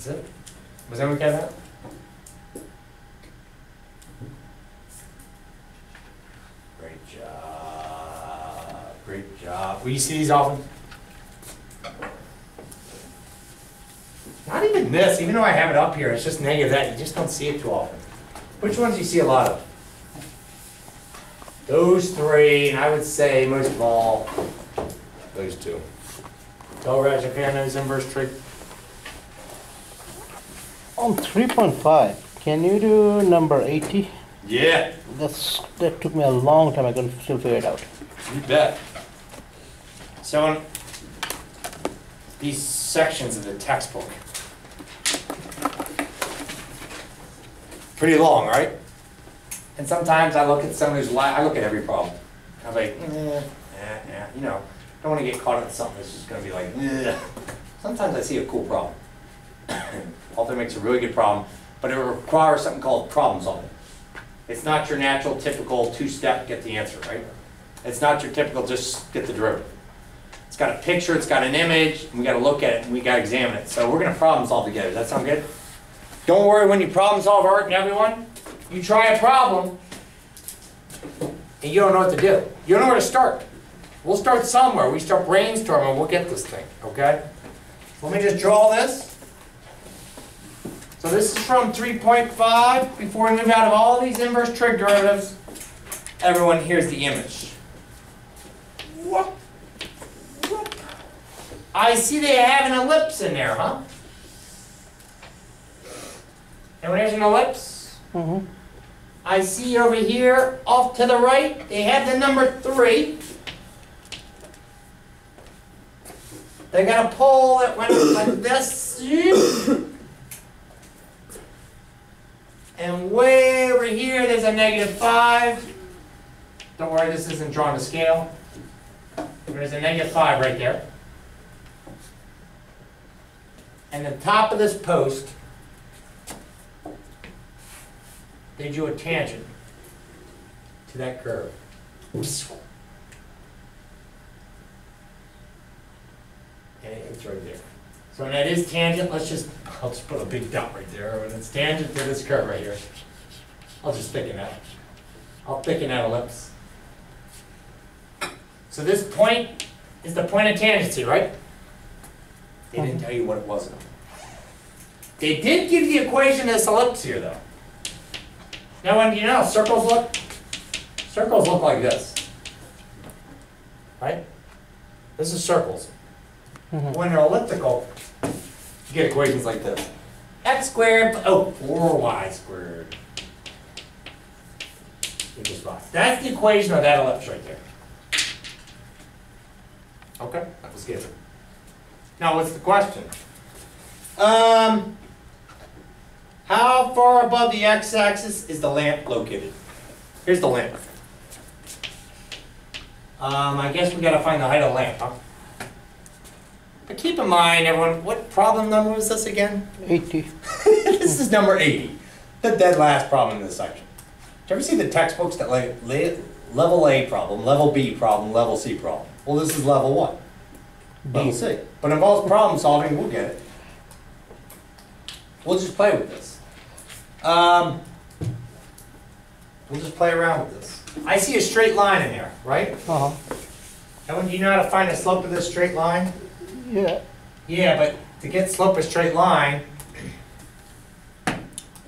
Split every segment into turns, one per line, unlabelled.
Is it? Was that okay with that? Great job. Great job. Will you see these often? Not even this, even though I have it up here, it's just negative that. You just don't see it too often. Which ones do you see a lot of? Those three, and I would say most of all, those two. Tell Raj if you have those inverse trig.
On 3.5, can you do number 80?
Yeah.
That took me a long time. I couldn't still figure it out.
You bet. So on these sections of the textbook, pretty long, right? And sometimes I look at some of those, I look at every problem. I'm like, you know, don't want to get caught up in something that's just going to be like, Sometimes I see a cool problem. Author makes a really good problem, but it requires something called problem solving. It's not your natural, typical two-step get the answer, right? It's not your typical just get the derivative. It's got a picture, it's got an image, and we got to look at it and we got to examine it. So we're going to problem solve together. Does that sound good? Don't worry when you problem solve, Art and everyone. You try a problem and you don't know what to do. You don't know where to start. We'll start somewhere. We start brainstorming, we'll get this thing, okay? Let me just draw this. So this is from 3.5. Before we move out of all these inverse trig derivatives, everyone, here's the image. Whoop. Whoop. I see they have an ellipse in there, huh? And when there's an ellipse, I see over here, off to the right, they have the number 3. They got a pole that went like this. And way over here, there's a -5. Don't worry, this isn't drawn to scale. There's a -5 right there. And the top of this post, they drew a tangent to that curve. And it hits right there. So when that is tangent, I'll just put a big dot right there. When it's tangent to this curve right here, I'll just thicken that. I'll thicken that ellipse. So this point is the point of tangency, right? They didn't tell you what it was. They did give the equation of this ellipse here, though. Now, when you know how circles look? Circles look like this, right? This is circles. When they're elliptical, you get equations like this. X squared, 4y squared equals 5. That's the equation of that ellipse right there. Okay, that was good. Now, what's the question? How far above the x-axis is the lamp located? Here's the lamp. I guess we got to find the height of the lamp, huh? But keep in mind, everyone, what problem number was this again?
80.
This is number 80, the dead last problem in this section. Did you ever see the textbooks that like level A problem, level B problem, level C problem? Well, this is level what? Level C. But it involves problem solving, we'll get it. We'll just play with this. We'll just play around with this. I see a straight line in there, right? Everyone, do you know how to find the slope of this straight line?
Yeah.
Yeah, but to get slope of a straight line,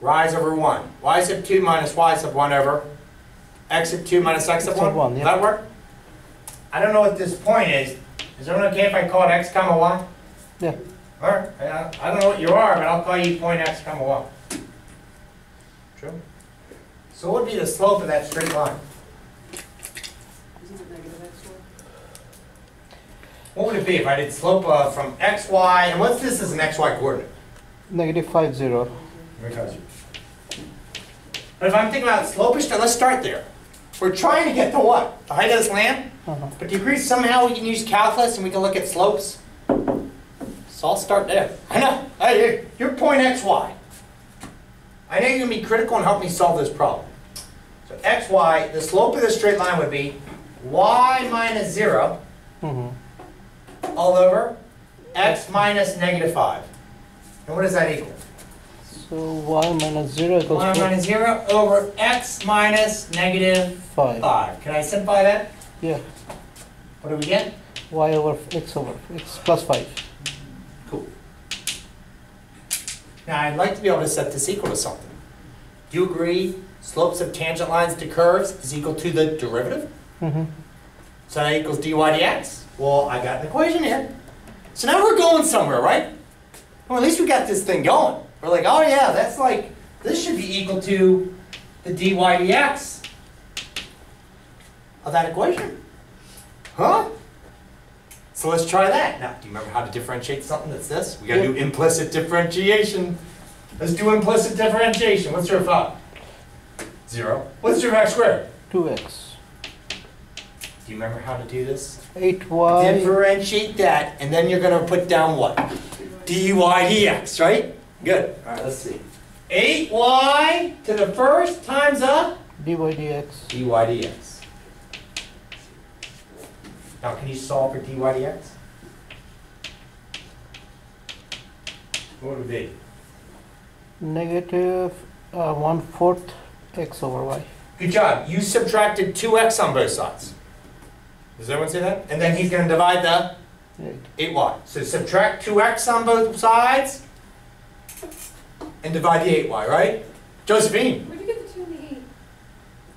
rise over 1. Y sub 2 minus y sub 1 over x sub 2 minus x sub 1. Will that work? I don't know what this point is. Is everyone okay if I call it x comma y?
Yeah.
All right. I don't know what you are, but I'll call you point x comma y. True? So what would be the slope of that straight line? What would it be if I did slope from x, y, and what's this as an x, y coordinate?
-50.
But if I'm thinking about slope, let's start there. We're trying to get to what? The height of this lamp? But do you agree somehow we can use calculus and we can look at slopes? So I'll start there. I know. Hey, you're point x, y. I know you're going to be critical and help me solve this problem. So x, y, the slope of this straight line would be y minus 0. All over x minus -5. And what does that equal?
So y minus 0 equals
Y minus 0 over x minus negative
5.
5. Can I simplify that?
Yeah.
What do we get?
Y over x plus 5.
Cool. Now I'd like to be able to set this equal to something. Do you agree slopes of tangent lines to curves is equal to the derivative?
Mm-hmm.
So that equals dy dx. Well, I got an equation here. So now we're going somewhere, right? Well, at least we got this thing going. We're like, oh yeah, that's like, this should be equal to the dy dx of that equation. Huh? So let's try that. Now, do you remember how to differentiate something that's this? We gotta do implicit differentiation. Let's do implicit differentiation. What's your thought? 0. What's your x squared?
2x.
Do you remember how to do this?
8y.
Differentiate that, and then you're going to put down what? dy dx, right? Good. All right, let's see. 8y to the first times a
dy dx.
dy dx. Now, can you solve for dy dx? What would it be?
Negative 1/4 x over y.
Good job. You subtracted 2x on both sides. Does everyone see that? And then he's going to divide the 8y. So subtract 2x on both sides and divide the 8y, right? Josephine.
Where'd you get the 2 and the 8?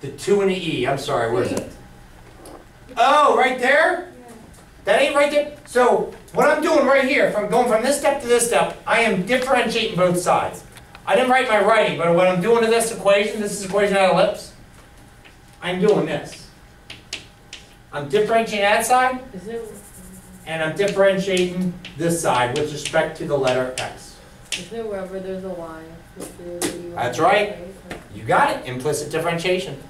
The 2 and the e. I'm sorry, where is it? Oh, right there?
Yeah.
That ain't right there. So what I'm doing right here, if I'm going from this step to this step, I am differentiating both sides. I didn't write my writing, but what I'm doing to this is equation out of ellipse. I'm doing this. I'm differentiating that side,
Is there,
and I'm differentiating this side with respect to the letter x.
is there wherever there's a y?
That's right. You got it, implicit differentiation.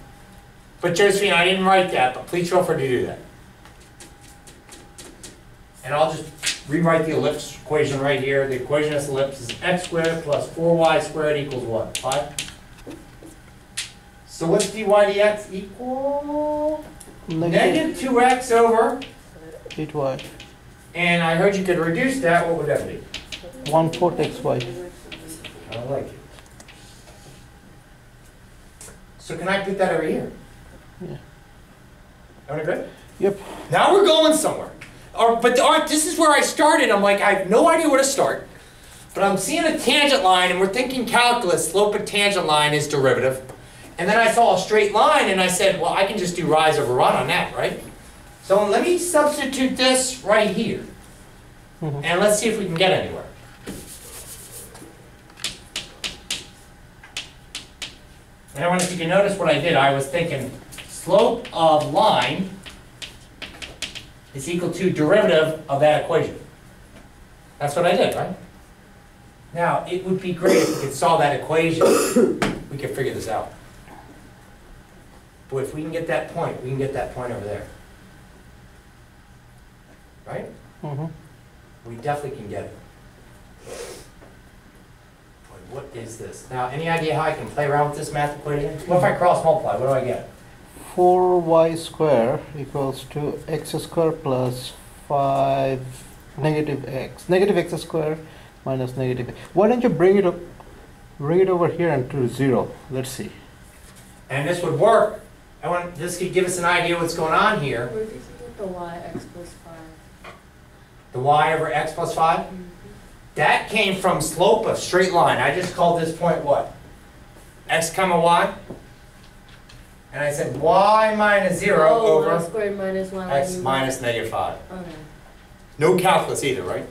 But Josephine, I didn't write that, but please feel free to do that. And I'll just rewrite the ellipse equation right here. The equation of this ellipse is x squared plus 4y squared equals what? 5? So what's dy dx equal? Negative 2x over,
8y.
and I heard you could reduce that. What would that be?
1/4 xy.
I like it. So can I put that over here?
Yeah.
Everyone agree?
Yep.
Now we're going somewhere. This is where I started. I'm like, I have no idea where to start. But I'm seeing a tangent line, and we're thinking calculus, slope of tangent line is derivative. And then I saw a straight line, and I said, well, I can just do rise over run on that, right? So let me substitute this right here.
Mm-hmm.
And let's see if we can get anywhere. And I wonder if you can notice what I did. I was thinking slope of line is equal to derivative of that equation. That's what I did, right? Now, it would be great if we could solve that equation. We could figure this out. But if we can get that point, we can get that point over there. Right?
Mm-hmm.
We definitely can get it. Boy, what is this? Now, any idea how I can play around with this math equation? What if I cross multiply? What do I get?
4y square equals to x square plus 5 negative x. Negative x square minus negative. Why don't you bring it over here and to 0? Let's see.
And this would work. This could give us an idea what's going on here.
Where did you get the y, x plus 5?
The y over x plus 5?
Mm-hmm.
That came from slope of straight line. I just called this point what? X comma y? And I said y minus 0 over
y squared minus y
x minus negative 5.
Okay.
No calculus either, right?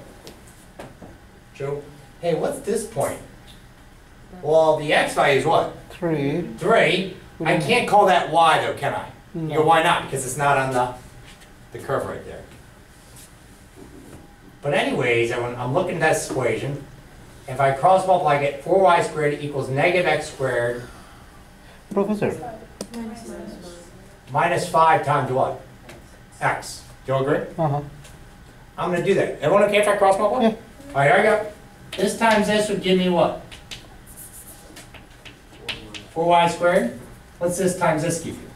Joe? Hey, what's this point? Well, the x value is what?
3.
3. I can't call that y though, can I?
No.
You go, why not? Because it's not on the curve right there. But anyways, I'm looking at this equation. If I cross multiply, I get 4y squared equals negative x squared
Professor,
minus 5 times what? X. Do you all agree?
uh-huh.
I'm going to do that. Everyone okay if I cross multiply?
Yeah.
All right, here I go. This times this would give me what? 4y squared? What's this times this give you?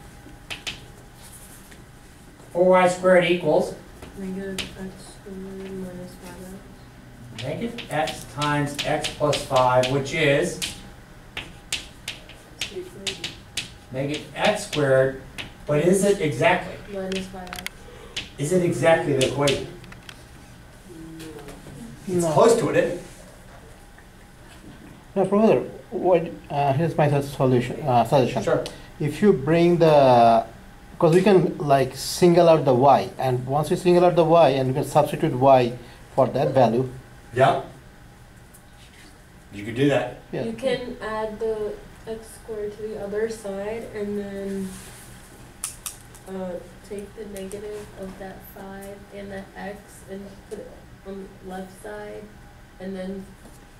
4y squared equals
Negative x squared minus 5x.
negative x times x plus 5, which is negative x squared, but is it exactly?
Minus 5x.
Is it exactly the equation? It's
No.
close to it, isn't it?
No, Professor, what, here's my suggestion.
Sure.
If you bring the, because we can like single out the y, and once we single out the y, and we can substitute y for that value.
Yeah. You could do that.
Yeah.
You can add the x squared to the other side and then take the negative of that 5 and that x and put it on the left side and then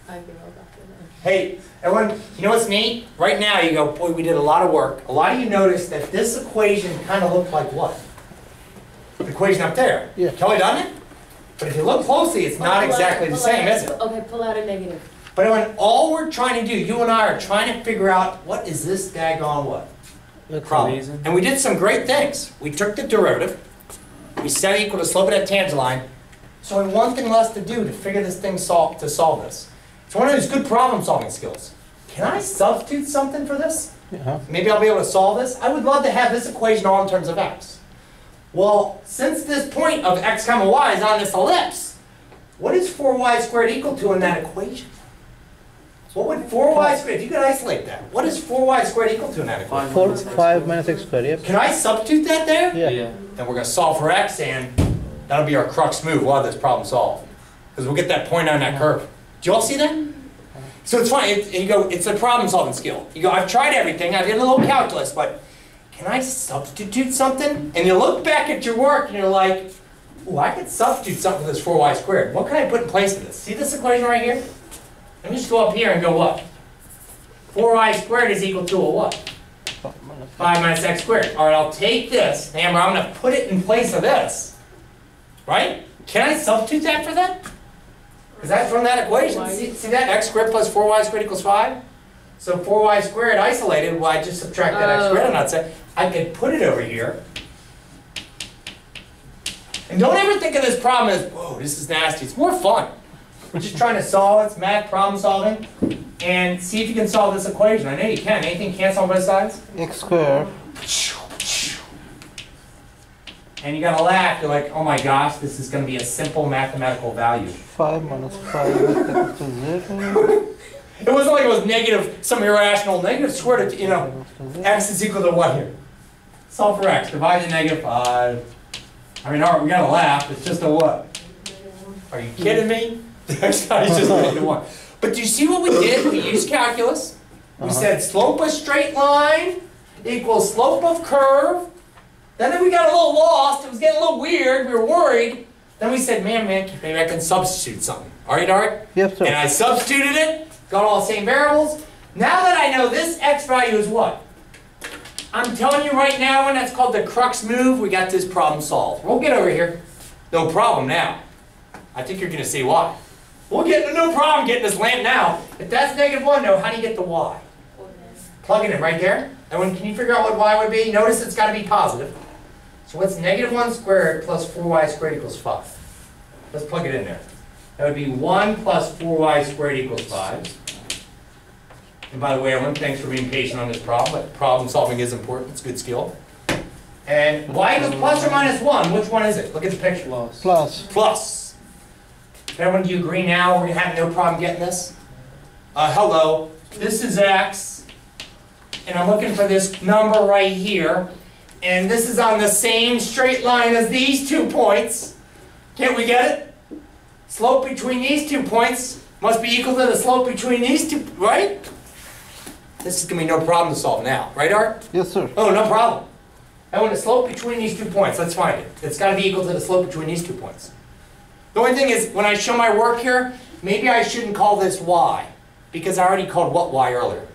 I give up after that.
Hey, everyone, you know what's neat? Right now you go, boy, we did a lot of work. A lot of you noticed that this equation kind of looked like what? The equation up there.
Yeah.
Kelly done it? But if you look closely, it's not exactly the same, is it?
Okay, pull out a negative.
But everyone, all we're trying to do, you and I are trying to figure out what is this daggone what?
That's
Problem.
amazing.
And we did some great things. We took the derivative, we set it equal to slope of that tangent line, so we have one thing less to do to figure this thing to solve this. It's one of those good problem solving skills. Can I substitute something for this?
Yeah.
Maybe I'll be able to solve this. I would love to have this equation all in terms of x. Well, since this point of x comma y is on this ellipse, what is 4y squared equal to in that equation? What would 4y squared, if you could isolate that, what is 4y squared equal to in that equation?
5 minus x squared, yep.
Can I substitute that there?
Yeah.
Then we're going to solve for x, and that'll be our crux move. We'll have this problem solved. Because we'll get that point on that curve. Do you all see that? So it's fine. You go, it's a problem solving skill. You go, I've tried everything. I did a little calculus, but can I substitute something? And you look back at your work and you're like, ooh, I could substitute something for this 4y squared. What can I put in place of this? See this equation right here? Let me just go up here and go what? 4y squared is equal to a what? 5 minus x squared. All right, I'll take this. Remember, I'm going to put it in place of this. Right? Can I substitute that for that? Is that from that equation? See that? X squared plus 4y squared equals 5? So 4y squared isolated, well, I just subtract that x squared. I'm not saying. I could put it over here. And don't ever think of this problem as, whoa, this is nasty. It's more fun. We're just trying to solve it. It's math problem solving. And see if you can solve this equation. I know you can. Anything cancel on both sides?
X squared.
And you gotta laugh. You're like, oh my gosh, this is gonna be a simple mathematical value.
5 minus 5 equals to 0.
It wasn't like it was negative, some irrational negative square root, you know, x is equal to what here? Solve for x, divide the negative 5. I mean, all right, we gotta laugh. It's just a what? Are you kidding me? It's just negative 1. But do you see what we did? We used calculus. We said slope of straight line equals slope of curve. Then we got a little lost. It was getting a little weird. We were worried. Then we said, man, maybe I can substitute something. All right, Art?
Yes, sir.
And I substituted it. Got all the same variables. Now that I know this x value is what? I'm telling you right now, and that's called the crux move, we got this problem solved. We'll get over here. No problem now. I think you're going to see why. We'll get no problem getting this lamp now. If that's negative 1, though, how do you get the y? Plug it in right there. And when can you figure out what y would be? Notice it's got to be positive. So what's negative 1 squared plus 4y squared equals 5? Let's plug it in there. That would be 1 plus 4y squared equals 5. And by the way, everyone, thanks for being patient on this problem. But problem solving is important. It's a good skill. And y equals plus or minus 1. Which one is it? Look at the picture.
Plus.
Plus. Everyone, do you agree now? We're going to have no problem getting this? Hello. This is x. And I'm looking for this number right here. And this is on the same straight line as these 2 points. Can't we get it? Slope between these 2 points must be equal to the slope between these two, right? This is going to be no problem to solve now. Right, Art?
Yes, sir.
Oh, no problem. And when the slope between these 2 points, let's find it. It's got to be equal to the slope between these 2 points. The only thing is, when I show my work here, maybe I shouldn't call this y. Because I already called what y earlier?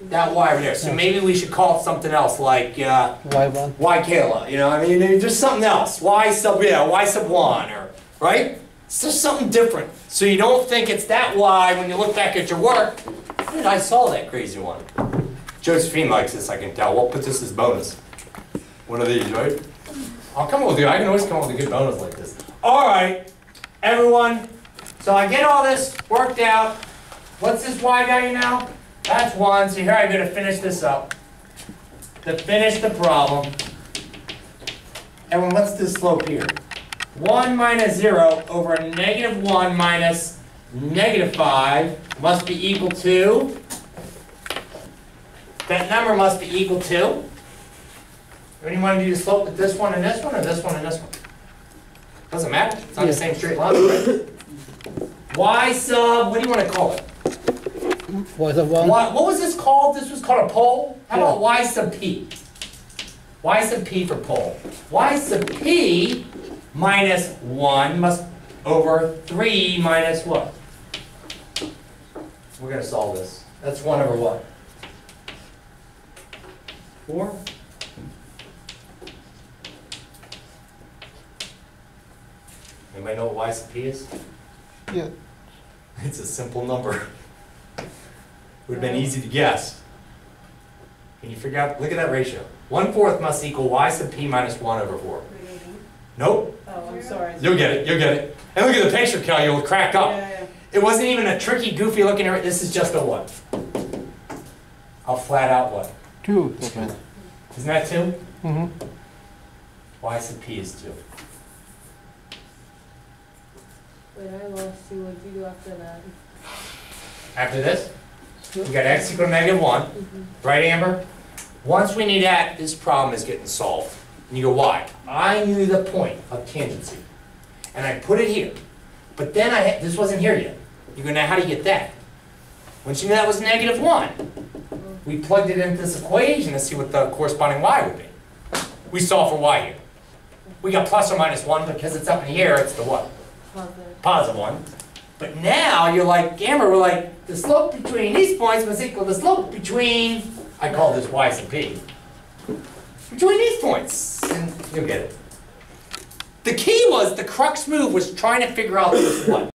That y over there. So maybe we should call it something else, like
Y1.
y Kayla. You know, I mean, just something else. Y sub 1, or right? It's just something different. So you don't think it's that y when you look back at your work. How did I solve that crazy one? Josephine likes this, I can tell. We'll put this as bonus. One of these, right? I'll come up with you. I can always come up with a good bonus like this. All right. everyone, so I get all this worked out. What's this y value now? That's 1, so here I'm going to finish this up. To finish the problem. Everyone, what's this slope here? 1 minus 0 over negative 1 minus negative 5 must be equal to, that number must be equal to, anyone want to do the slope with this one and this one, or this one and this one? Doesn't matter, it's on the same straight line, right? Y sub, what do you want to call it?
Y sub 1.
What was this called? This was called a pole? How about y sub p? Y sub p for pole. Y sub p minus 1 must over 3 minus what? We're going to solve this. That's 1 over what? 4? Anybody know what y sub p is?
Yeah.
It's a simple number. Would have been easy to guess. Can you figure out? Look at that ratio. 1/4 must equal y sub p minus 1 over 4. Nope.
Oh, I'm sorry.
You'll get it. You'll get it. And look at the picture, Cal. You'll crack up.
Yeah.
It wasn't even a tricky, goofy looking. This is just a what? I'll flat out what?
2. That means.
Isn't that 2?
Mm-hmm.
Y sub p is 2.
Wait, I lost you. What'd you do after that?
After this, we got x equal to negative 1. Right, Amber? Once we knew that, this problem is getting solved. And you go, why? I knew the point of tangency. And I put it here. But then this wasn't here yet. You go, now how do you get that? Once you knew that was negative 1, we plugged it into this equation to see what the corresponding y would be. We solved for y here. We got plus or minus 1 because it's up in the air, it's the what?
Positive.
Positive 1. But now you're like, Amber, we're like, the slope between these points must equal the slope between, I call this y sub p, between these points. And you'll get it. The key was, the crux move was trying to figure out this what?